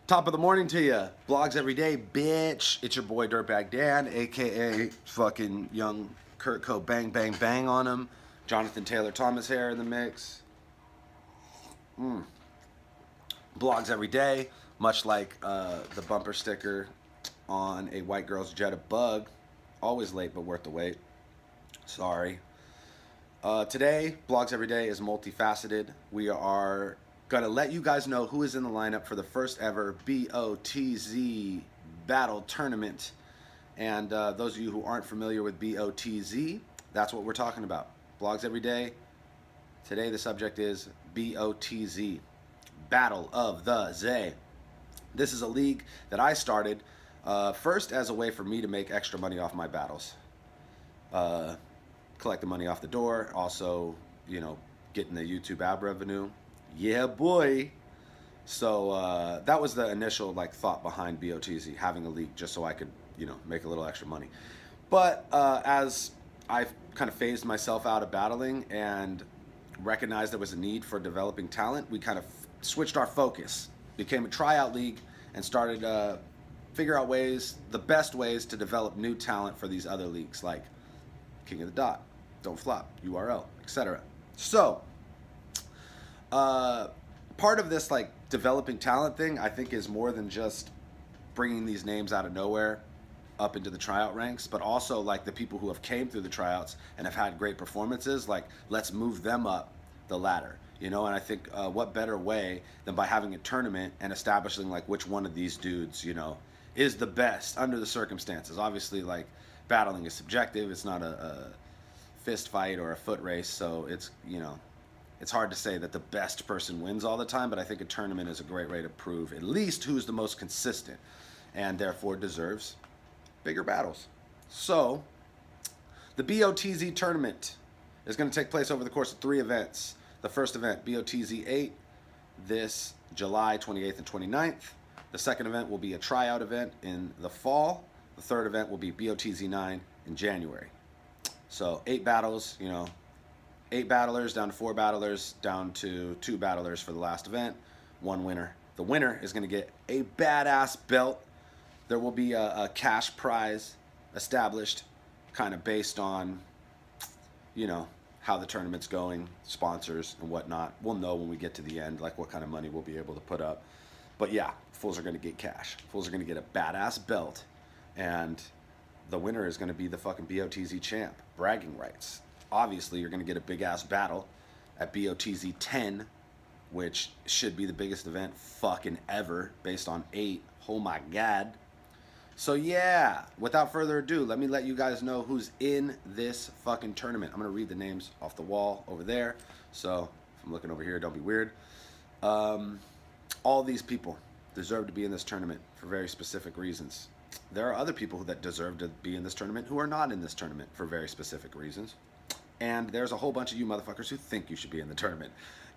Top of the morning to you. Vlogs every day, bitch. It's your boy Dirtbag Dan, aka fucking young Kurt Cobain, bang, bang, bang on him. Jonathan Taylor Thomas hair in the mix. Vlogs every day, much like the bumper sticker on a white girl's Jetta Bug. Always late, but worth the wait. Sorry. Today, Vlogs every day is multifaceted. We are gonna let you guys know who is in the lineup for the first ever BOTZ battle tournament. And those of you who aren't familiar with BOTZ, that's what we're talking about. Vlogs every day. Today the subject is BOTZ, Battle of the Z. This is a league that I started first as a way for me to make extra money off my battles. Collect the money off the door, also, you know, getting the YouTube ad revenue. Yeah, boy. So that was the initial thought behind BOTZ, having a league just so I could, you know, make a little extra money. But as I've kind of phased myself out of battling and recognized there was a need for developing talent, we kind of switched our focus, became a tryout league, and started figure out ways, the best ways to develop new talent for these other leagues, like King of the Dot, Don't Flop, URL, etc. So part of this developing talent thing, I think, is more than just bringing these names out of nowhere up into the tryout ranks, but also the people who have came through the tryouts and have had great performances, let's move them up the ladder, you know. And I think what better way than by having a tournament and establishing which one of these dudes, you know, is the best under the circumstances. Obviously, battling is subjective. It's not a fist fight or a foot race, so it's, you know, it's hard to say that the best person wins all the time, but I think a tournament is a great way to prove at least who's the most consistent and therefore deserves bigger battles. So the BOTZ tournament is going to take place over the course of 3 events. The first event, BOTZ8, this July 28th and 29th. The second event will be a tryout event in the fall. The third event will be BOTZ9 in January. So 8 battles, you know, 8 battlers down to 4 battlers, down to 2 battlers for the last event, 1 winner. The winner is going to get a badass belt. There will be a cash prize established, kind of based on, you know, how the tournament's going, sponsors and whatnot. We'll know when we get to the end, what kind of money we'll be able to put up. But yeah, fools are going to get cash. Fools are going to get a badass belt. And the winner is going to be the fucking BOTZ champ. Bragging rights. Obviously, you're going to get a big-ass battle at BOTZ 10, which should be the biggest event fucking ever, based on 8. Oh my god. So yeah, without further ado, let me let you guys know who's in this fucking tournament. I'm going to read the names off the wall over there. So if I'm looking over here, don't be weird. All these people deserve to be in this tournament for very specific reasons. There are other people that deserve to be in this tournament who are not in this tournament for very specific reasons. And there's a whole bunch of you motherfuckers who think you should be in the tournament.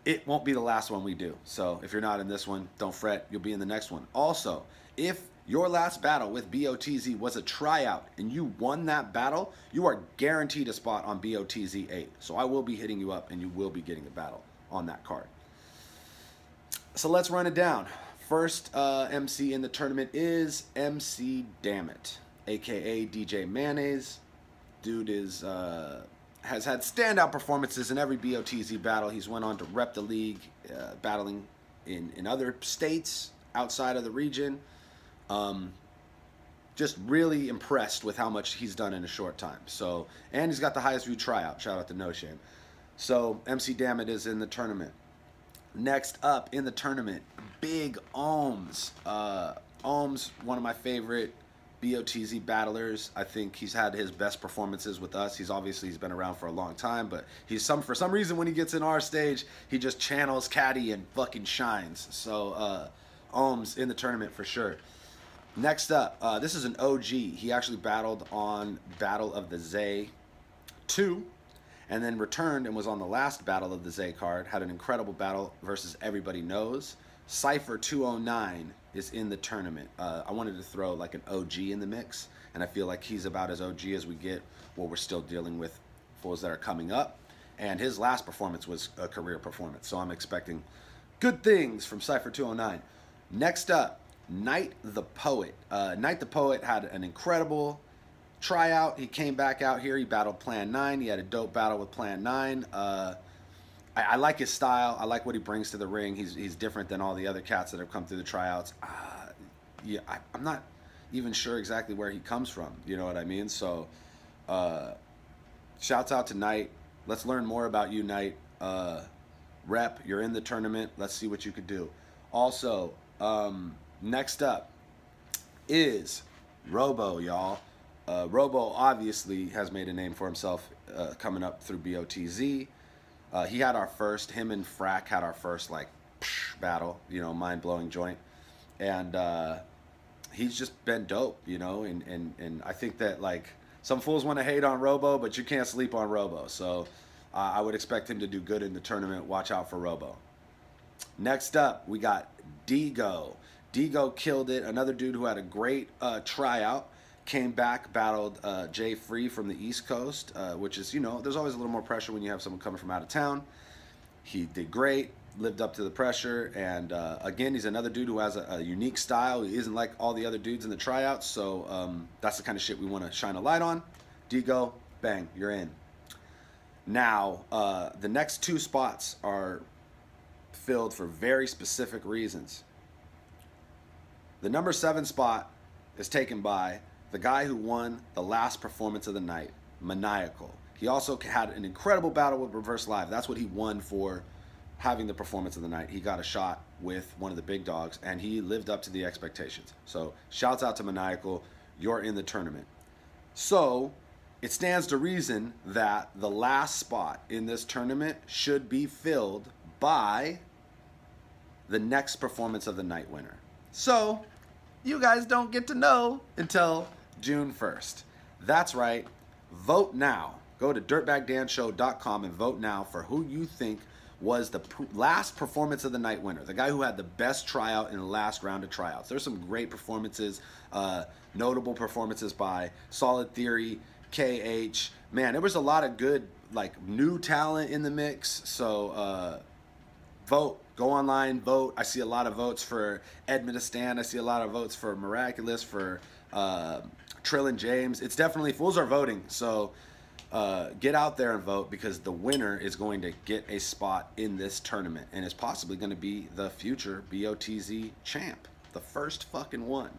It won't be the last one we do. So if you're not in this one, don't fret. You'll be in the next one. Also, if your last battle with BOTZ was a tryout and you won that battle, you are guaranteed a spot on BOTZ 8. So I will be hitting you up and you will be getting a battle on that card. So let's run it down. First MC in the tournament is MC Dammit, aka DJ Mayonnaise. Dude is has had standout performances in every BOTZ battle. He's went on to rep the league, battling in other states outside of the region. Just really impressed with how much he's done in a short time. So, and he's got the highest viewed tryout. Shout out to No Shame. So MC Dammit is in the tournament. Next up in the tournament, Big Ohms. Ohms, one of my favorite BOTZ battlers. I think he's had his best performances with us. He's been around for a long time, but for some reason when he gets in our stage, he just channels Caddy and fucking shines. So Ohms in the tournament for sure. Next up, this is an OG. He actually battled on Battle of the Z 2. And then returned and was on the last Battle of the Z card. Had an incredible battle versus Everybody Knows. Cypher 209 is in the tournament. I wanted to throw an OG in the mix, and I feel like he's about as OG as we get while we're still dealing with fools that are coming up. And his last performance was a career performance, so I'm expecting good things from Cypher 209. Next up, Knight the Poet. Knight the Poet had an incredible tryout. He came back out here. He battled Plan 9. He had a dope battle with Plan 9. I like his style. I like what he brings to the ring. He's different than all the other cats that have come through the tryouts. Yeah, I'm not even sure exactly where he comes from. You know what I mean? So, shouts out to Knight. Let's learn more about you, Knight. Rep, you're in the tournament. Let's see what you could do. Also, next up is Robo, y'all. Robo obviously has made a name for himself coming up through BOTZ. He had our first, him and Frack had our first like battle, you know, mind-blowing joint. And he's just been dope, you know, and I think that like some fools want to hate on Robo, but you can't sleep on Robo. So I would expect him to do good in the tournament. Watch out for Robo. Next up, we got Digo. Digo killed it. Another dude who had a great tryout. Came back, battled Jay Free from the East Coast, which is, you know, there's always a little more pressure when you have someone coming from out of town. He did great, lived up to the pressure, and again, he's another dude who has a unique style. He isn't like all the other dudes in the tryouts, so that's the kind of shit we want to shine a light on. Digo, bang, you're in. Now, the next two spots are filled for very specific reasons. The number 7 spot is taken by the guy who won the last performance of the night, Maniacal. He also had an incredible battle with Reverse Live. That's what he won for having the performance of the night. He got a shot with one of the big dogs, and he lived up to the expectations. So, shouts out to Maniacal. You're in the tournament. So, it stands to reason that the last spot in this tournament should be filled by the next performance of the night winner. So, you guys don't get to know until June 1st. That's right. Vote now. Go to dirtbagdanshow.com and vote now for who you think was the last performance of the night winner, the guy who had the best tryout in the last round of tryouts. There's some great performances, notable performances by Solid Theory, KH. Man, there was a lot of good, like, new talent in the mix. So, vote. Go online, vote. I see a lot of votes for Edmonton. I see a lot of votes for Miraculous, for Trillin James. It's definitely, fools are voting. So get out there and vote, because the winner is going to get a spot in this tournament and is possibly going to be the future BOTZ champ. The first fucking one.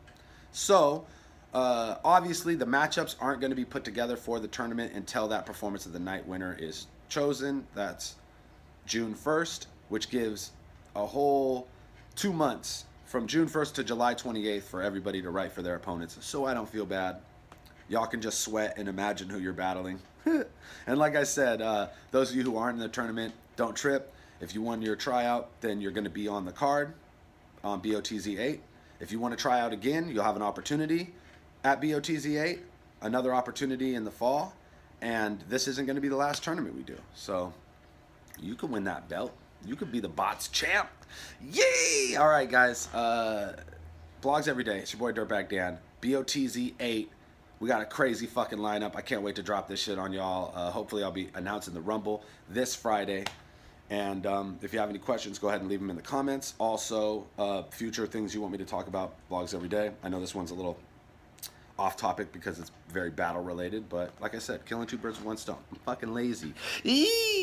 So obviously the matchups aren't going to be put together for the tournament until that performance of the night winner is chosen. That's June 1st, which gives a whole 2 months from June 1st to July 28th for everybody to write for their opponents. So I don't feel bad. Y'all can just sweat and imagine who you're battling. And like I said, those of you who aren't in the tournament, don't trip. If you won your tryout, then you're going to be on the card on BOTZ8. If you want to try out again, you'll have an opportunity at BOTZ8, another opportunity in the fall, and this isn't going to be the last tournament we do. So you can win that belt. You could be the BOTZ champ. Yay! All right, guys. Blogs every day. It's your boy Dirtbag Dan. BOTZ8. We got a crazy fucking lineup. I can't wait to drop this shit on y'all. Hopefully, I'll be announcing the Rumble this Friday. And if you have any questions, go ahead and leave them in the comments. Also, future things you want me to talk about. Blogs every day. I know this one's a little off topic because it's very battle related. But like I said, killing 2 birds with 1 stone. I'm fucking lazy. Eee!